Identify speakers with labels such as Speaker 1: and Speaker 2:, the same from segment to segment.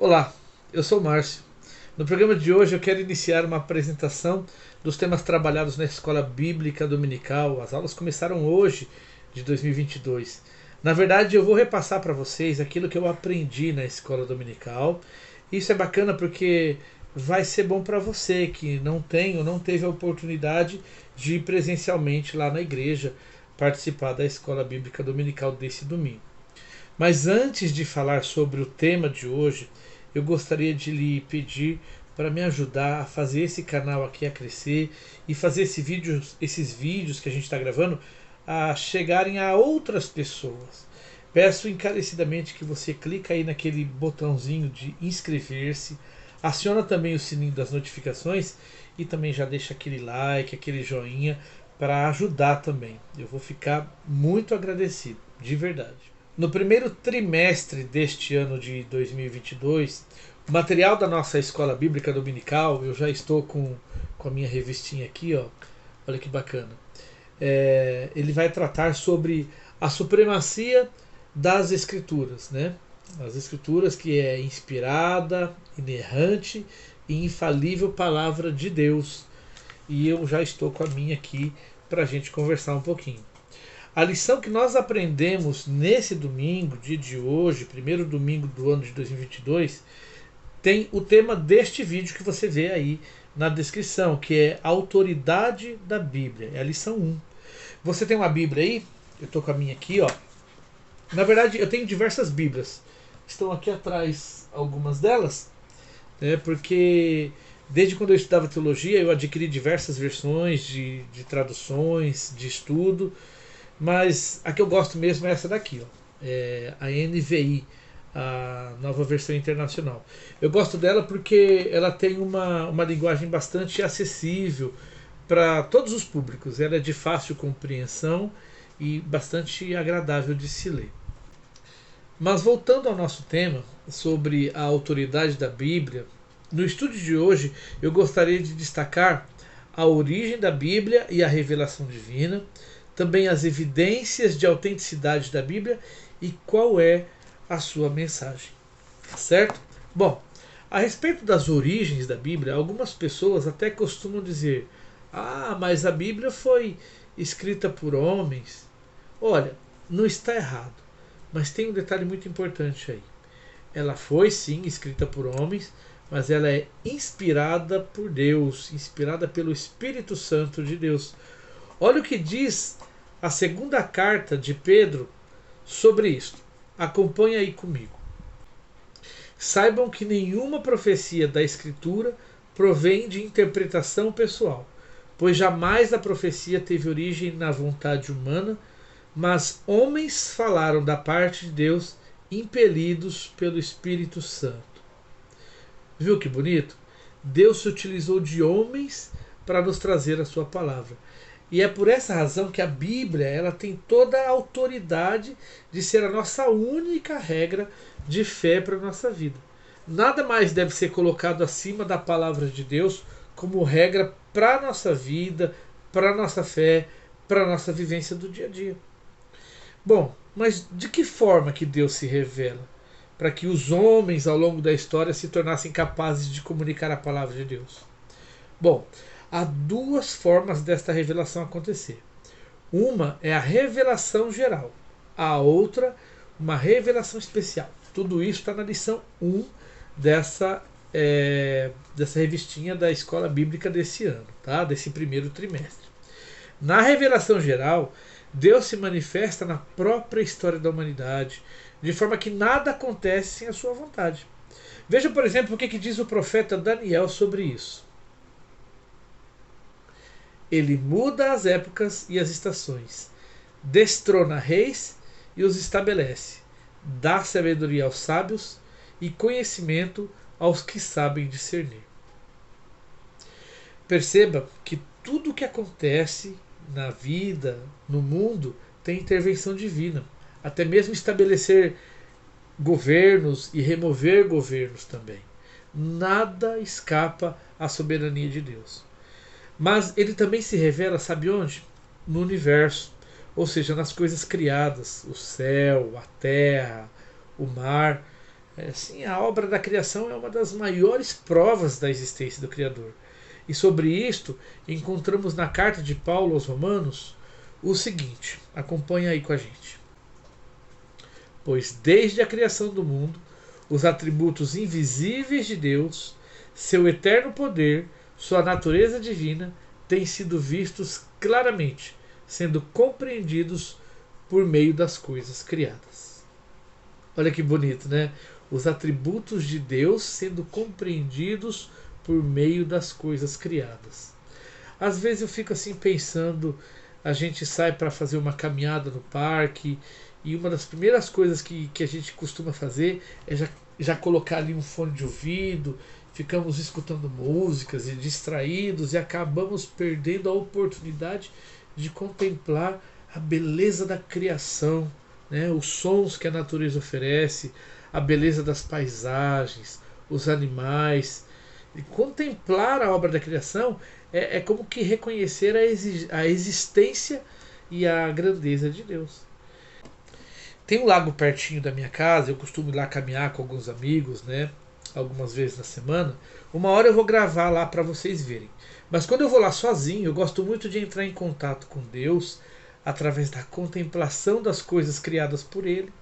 Speaker 1: Olá, eu sou o Márcio. No programa de hoje eu quero iniciar uma apresentação dos temas trabalhados na Escola Bíblica Dominical. As aulas começaram hoje, de 2022. Na verdade, eu vou repassar para vocês aquilo que eu aprendi na Escola Dominical. Isso é bacana porque vai ser bom para você que não tem ou não teve a oportunidade de ir presencialmente lá na igreja participar da Escola Bíblica Dominical desse domingo. Mas antes de falar sobre o tema de hoje, eu gostaria de lhe pedir para me ajudar a fazer esse canal aqui a crescer e fazer esses vídeos que a gente está gravando a chegarem a outras pessoas. Peço encarecidamente que você clique aí naquele botãozinho de inscrever-se, aciona também o sininho das notificações e também já deixa aquele like, aquele joinha para ajudar também. Eu vou ficar muito agradecido, de verdade. No primeiro trimestre deste ano de 2022, o material da nossa Escola Bíblica Dominical, eu já estou com a minha revistinha aqui, ó, olha que bacana. Ele vai tratar sobre a supremacia das Escrituras, né? As Escrituras que é inspirada, inerrante e infalível palavra de Deus. E eu já estou com a minha aqui para a gente conversar um pouquinho. A lição que nós aprendemos nesse domingo, dia de hoje, primeiro domingo do ano de 2022, tem o tema deste vídeo que você vê aí na descrição, que é a autoridade da Bíblia. É a lição 1. Você tem uma Bíblia aí? Eu estou com a minha aqui, ó. Na verdade, eu tenho diversas Bíblias. Estão aqui atrás algumas delas, né, porque desde quando eu estudava teologia, eu adquiri diversas versões de traduções, de estudo. Mas a que eu gosto mesmo é essa daqui, ó. É a NVI, a Nova Versão Internacional. Eu gosto dela porque ela tem uma linguagem bastante acessível para todos os públicos. Ela é de fácil compreensão e bastante agradável de se ler. Mas voltando ao nosso tema sobre a autoridade da Bíblia, no estudo de hoje eu gostaria de destacar a origem da Bíblia e a revelação divina, também as evidências de autenticidade da Bíblia e qual é a sua mensagem. Certo? Bom, a respeito das origens da Bíblia, algumas pessoas até costumam dizer: ah, mas a Bíblia foi escrita por homens. Olha, não está errado, mas tem um detalhe muito importante aí. Ela foi sim escrita por homens, mas ela é inspirada por Deus, inspirada pelo Espírito Santo de Deus. Olha o que diz a segunda carta de Pedro sobre isto. Acompanhe aí comigo. Saibam que nenhuma profecia da Escritura provém de interpretação pessoal, pois jamais a profecia teve origem na vontade humana, mas homens falaram da parte de Deus, impelidos pelo Espírito Santo. Viu que bonito? Deus se utilizou de homens para nos trazer a sua palavra. E é por essa razão que a Bíblia ela tem toda a autoridade de ser a nossa única regra de fé para a nossa vida. Nada mais deve ser colocado acima da palavra de Deus como regra para a nossa vida, para a nossa fé, para a nossa vivência do dia a dia. Bom, mas de que forma que Deus se revela? Para que os homens ao longo da história se tornassem capazes de comunicar a palavra de Deus. Bom, há duas formas desta revelação acontecer. Uma é a revelação geral, a outra, uma revelação especial. Tudo isso está na lição 1 dessa revistinha da Escola Bíblica desse ano, tá? Desse primeiro trimestre. Na revelação geral, Deus se manifesta na própria história da humanidade, de forma que nada acontece sem a sua vontade. Veja, por exemplo, o que diz o profeta Daniel sobre isso. Ele muda as épocas e as estações, destrona reis e os estabelece, dá sabedoria aos sábios e conhecimento aos que sabem discernir. Perceba que tudo o que acontece na vida, no mundo, tem intervenção divina. Até mesmo estabelecer governos e remover governos também. Nada escapa à soberania de Deus. Mas ele também se revela, sabe onde? No universo, ou seja, nas coisas criadas, o céu, a terra, o mar. Sim, a obra da criação é uma das maiores provas da existência do Criador. E sobre isto, encontramos na carta de Paulo aos Romanos o seguinte: acompanha aí com a gente. Pois desde a criação do mundo, os atributos invisíveis de Deus, seu eterno poder, sua natureza divina, têm sido vistos claramente, sendo compreendidos por meio das coisas criadas. Olha que bonito, né? Os atributos de Deus sendo compreendidos por meio das coisas criadas. Às vezes eu fico assim pensando, a gente sai para fazer uma caminhada no parque e uma das primeiras coisas que a gente costuma fazer é já colocar ali um fone de ouvido, ficamos escutando músicas e distraídos e acabamos perdendo a oportunidade de contemplar a beleza da criação, né? Os sons que a natureza oferece, a beleza das paisagens, os animais. E contemplar a obra da criação é como que reconhecer a existência e a grandeza de Deus. Tem um lago pertinho da minha casa, eu costumo ir lá caminhar com alguns amigos, né? Algumas vezes na semana. Uma hora eu vou gravar lá para vocês verem. Mas quando eu vou lá sozinho, eu gosto muito de entrar em contato com Deus através da contemplação das coisas criadas por Ele.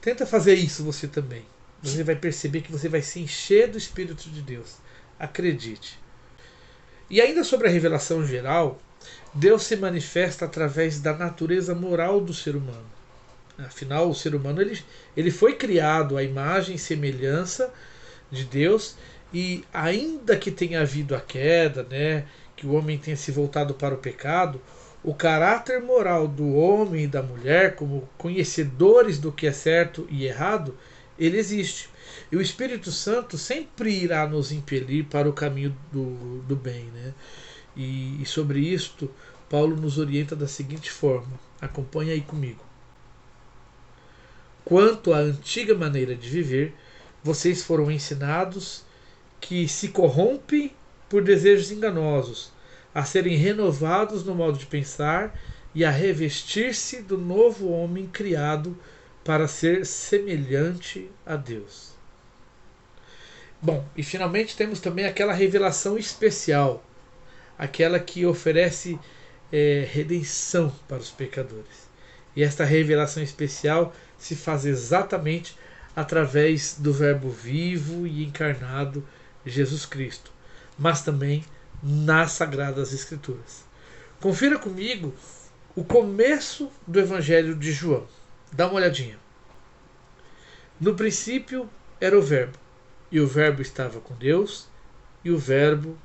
Speaker 1: Tenta fazer isso você também. Você vai perceber que você vai se encher do Espírito de Deus. Acredite. E ainda sobre a revelação geral, Deus se manifesta através da natureza moral do ser humano. Afinal, o ser humano ele foi criado à imagem e semelhança de Deus, e ainda que tenha havido a queda, né, que o homem tenha se voltado para o pecado, o caráter moral do homem e da mulher, como conhecedores do que é certo e errado, ele existe. E o Espírito Santo sempre irá nos impelir para o caminho do bem. Né? E sobre isto, Paulo nos orienta da seguinte forma. Acompanha aí comigo. Quanto à antiga maneira de viver, vocês foram ensinados que se corrompe por desejos enganosos, a serem renovados no modo de pensar e a revestir-se do novo homem criado para ser semelhante a Deus. Bom, e finalmente temos também aquela revelação especial, aquela que oferece redenção para os pecadores. E esta revelação especial se faz exatamente através do Verbo vivo e encarnado Jesus Cristo, mas também nas Sagradas Escrituras. Confira comigo o começo do Evangelho de João. Dá uma olhadinha. No princípio era o Verbo, e o Verbo estava com Deus, e o Verbo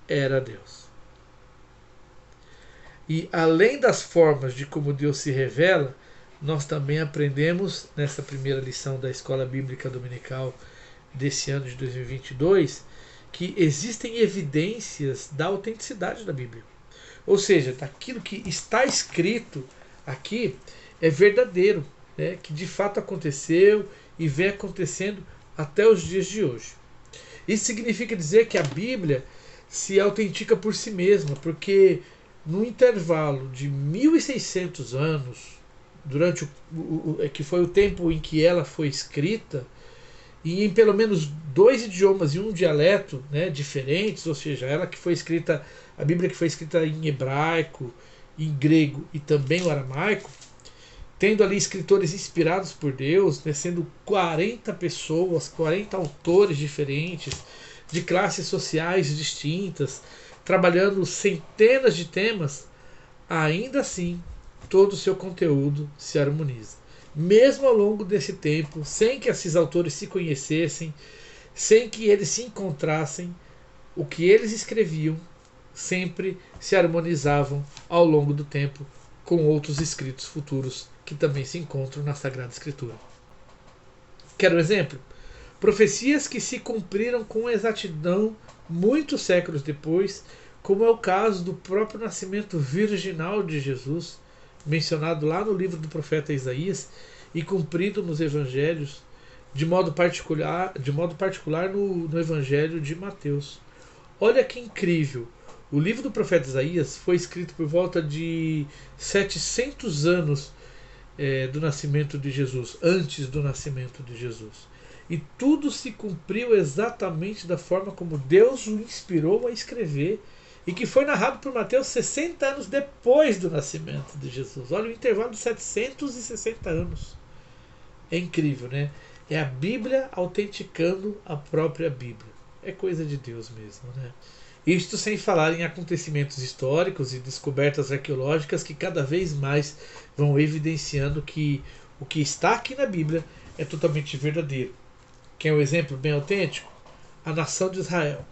Speaker 1: era Deus. E além das formas de como Deus se revela, nós também aprendemos nessa primeira lição da Escola Bíblica Dominical desse ano de 2022 que existem evidências da autenticidade da Bíblia. Ou seja, daquilo que está escrito aqui é verdadeiro, né? Que de fato aconteceu e vem acontecendo até os dias de hoje. Isso significa dizer que a Bíblia se autentica por si mesma, porque no intervalo de 1600 anos, durante que foi o tempo em que ela foi escrita, e em pelo menos 2 idiomas e um dialeto, né, diferentes, ou seja, ela que foi escrita, a Bíblia que foi escrita em hebraico, em grego e também o aramaico, tendo ali escritores inspirados por Deus, né, sendo 40 pessoas, 40 autores diferentes, de classes sociais distintas, trabalhando centenas de temas, ainda assim todo o seu conteúdo se harmoniza. Mesmo ao longo desse tempo, sem que esses autores se conhecessem, sem que eles se encontrassem, o que eles escreviam sempre se harmonizavam ao longo do tempo com outros escritos futuros que também se encontram na Sagrada Escritura. Quer um exemplo? Profecias que se cumpriram com exatidão muitos séculos depois, como é o caso do próprio nascimento virginal de Jesus, mencionado lá no livro do profeta Isaías e cumprido nos evangelhos, de modo particular no evangelho de Mateus. Olha que incrível! O livro do profeta Isaías foi escrito por volta de 700 anos do nascimento de Jesus, antes do nascimento de Jesus. E tudo se cumpriu exatamente da forma como Deus o inspirou a escrever e que foi narrado por Mateus 60 anos depois do nascimento de Jesus. Olha o intervalo de 760 anos. É incrível, né? É a Bíblia autenticando a própria Bíblia. É coisa de Deus mesmo, né? Isto sem falar em acontecimentos históricos e descobertas arqueológicas que cada vez mais vão evidenciando que o que está aqui na Bíblia é totalmente verdadeiro. Quer um exemplo bem autêntico? A nação de Israel,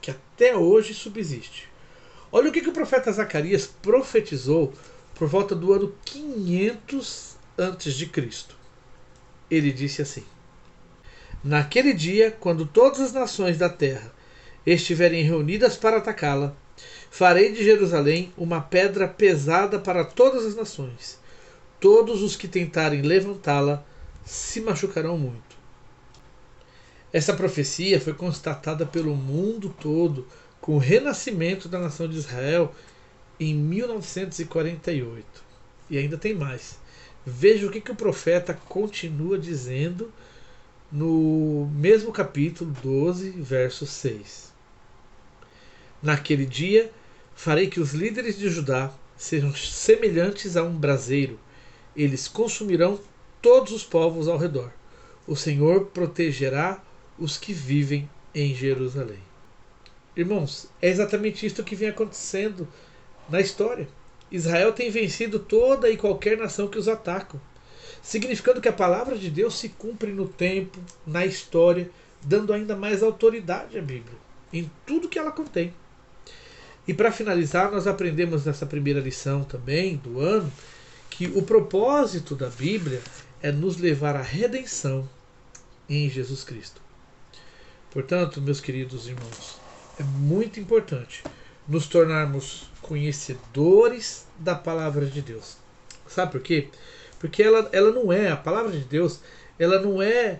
Speaker 1: que até hoje subsiste. Olha o que o profeta Zacarias profetizou por volta do ano 500 a.C. Ele disse assim: naquele dia, quando todas as nações da terra estiverem reunidas para atacá-la, farei de Jerusalém uma pedra pesada para todas as nações. Todos os que tentarem levantá-la se machucarão muito. Essa profecia foi constatada pelo mundo todo com o renascimento da nação de Israel em 1948. E ainda tem mais. Veja o que o profeta continua dizendo no mesmo capítulo 12, verso 6. Naquele dia, farei que os líderes de Judá sejam semelhantes a um braseiro. Eles consumirão todos os povos ao redor. O Senhor protegerá os que vivem em Jerusalém. Irmãos, é exatamente isto que vem acontecendo na história. Israel tem vencido toda e qualquer nação que os atacam, significando que a palavra de Deus se cumpre no tempo, na história, dando ainda mais autoridade à Bíblia, em tudo que ela contém. E para finalizar, nós aprendemos nessa primeira lição também do ano que o propósito da Bíblia é nos levar à redenção em Jesus Cristo. Portanto, meus queridos irmãos, é muito importante nos tornarmos conhecedores da palavra de Deus. Sabe por quê? Porque ela não é, a palavra de Deus, ela não é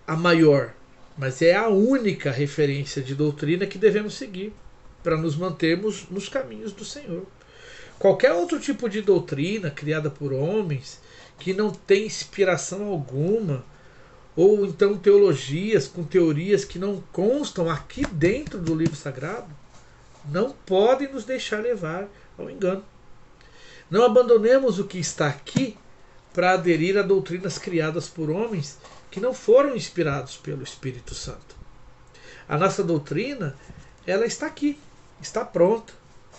Speaker 1: a maior, mas é a única referência de doutrina que devemos seguir para nos mantermos nos caminhos do Senhor. Qualquer outro tipo de doutrina criada por homens que não tem inspiração alguma, ou então teologias com teorias que não constam aqui dentro do livro sagrado, não podem nos deixar levar ao engano. Não abandonemos o que está aqui para aderir a doutrinas criadas por homens que não foram inspirados pelo Espírito Santo. A nossa doutrina, ela está aqui, está pronta,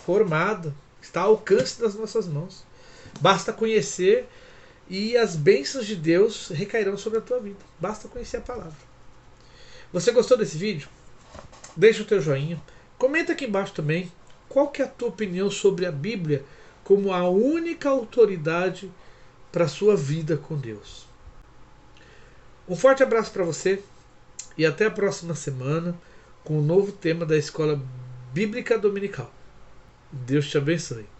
Speaker 1: formada, está ao alcance das nossas mãos. Basta conhecer e as bênçãos de Deus recairão sobre a tua vida. Basta conhecer a palavra. Você gostou desse vídeo? Deixa o teu joinha. Comenta aqui embaixo também qual que é a tua opinião sobre a Bíblia como a única autoridade para a sua vida com Deus. Um forte abraço para você e até a próxima semana com um novo tema da Escola Bíblica Dominical. Deus te abençoe.